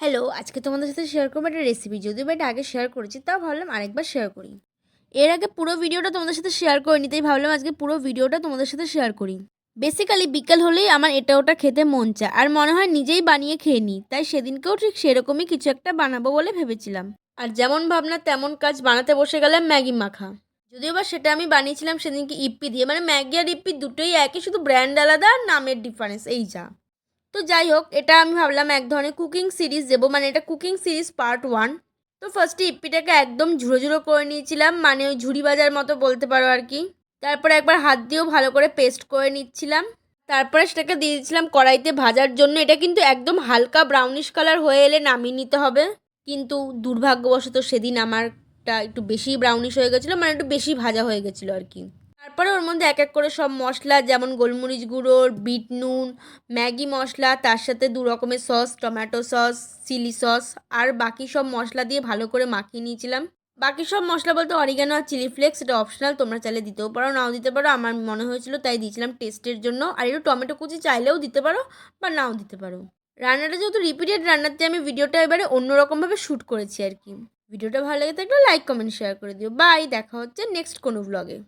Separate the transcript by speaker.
Speaker 1: Hello, আজকে তোমাদের সাথে শেয়ার করবো একটা রেসিপি। যদিও বা এটা আগে শেয়ার করেছি, তাও ভাবলাম আরেকবার শেয়ার করি। এর আগে পুরো ভিডিওটা তোমাদের সাথে শেয়ার করিনি, তাই ভাবলাম আজকে পুরো ভিডিওটা তোমাদের সাথে শেয়ার করি। বেসিক্যালি বিকেল হলেই আমার এটা ওটা খেতে মন চায়, আর মনে হয় নিজেই বানিয়ে খেয়ে নিই। তাই সেদিনকেও ঠিক সেরকমই কিছু একটা বানাবো বলে ভেবেছিলাম। আর যেমন ভাবনা তেমন কাজ, বানাতে বসে গেলাম ম্যাগি মাখা। যদিও বা সেটা আমি বানিয়েছিলাম সেদিনকে ইপ্পি দিয়ে, মানে ম্যাগি আর ইপ্পি দুটোই একই, শুধু ব্র্যান্ড আলাদা আর নামের ডিফারেন্স, এই যা। তো যাই হোক, এটা আমি ভাবলাম এক ধরনের কুকিং সিরিজ দেবো, মানে এটা কুকিং সিরিজ পার্ট 1। তো ফার্স্টে ইপ্পিটাকে একদম ঝুড়ো ঝুড়ো করে নিয়েছিলাম, মানে ওই ঝুড়ি ভাজার মতো বলতে পারো আর কি। তারপরে একবার হাত দিয়েও ভালো করে পেস্ট করে নিচ্ছিলাম। তারপরে সেটাকে দিয়ে দিয়েছিলাম কড়াইতে ভাজার জন্য। এটা কিন্তু একদম হালকা ব্রাউনিশ কালার হয়ে এলে নামিয়ে নিতে হবে। কিন্তু দুর্ভাগ্যবশত সেদিন আমারটা একটু বেশি ব্রাউনিশ হয়ে গেছিলো, মানে একটু বেশি ভাজা হয়ে গেছিলো আর কি। তারপরে ওর মধ্যে এক এক করে সব মশলা, যেমন গোলমরিচ গুঁড়ো, বিট নুন, ম্যাগি মশলা, তার সাথে 2 রকমের sauce, tomato sauce, chilli sauce, আর বাকি সব মশলা দিয়ে ভালো করে মাখিয়ে নিয়েছিলাম। বাকি সব মশলা বলতে অরিগ্যানো আর চিলি ফ্লেক্স, এটা অপশনাল, তোমরা চাইলে দিতেও পারো নাও দিতে পারো। আমার মনে হয়েছিল তাই দিয়েছিলাম টেস্টের জন্য। আর একটু টমেটো কুচি চাইলেও দিতে পারো বা নাও দিতে পারো। রান্নাটা যেহেতু রিপিটেড রান্নাতে আমি ভিডিওটা এবারে অন্যরকমভাবে শ্যুট করেছি আর কি। ভিডিওটা ভালো লেগে থাকলে লাইক কমেন্ট শেয়ার করে দিও। বাই, দেখা হচ্ছে নেক্সট কোনো ব্লগে।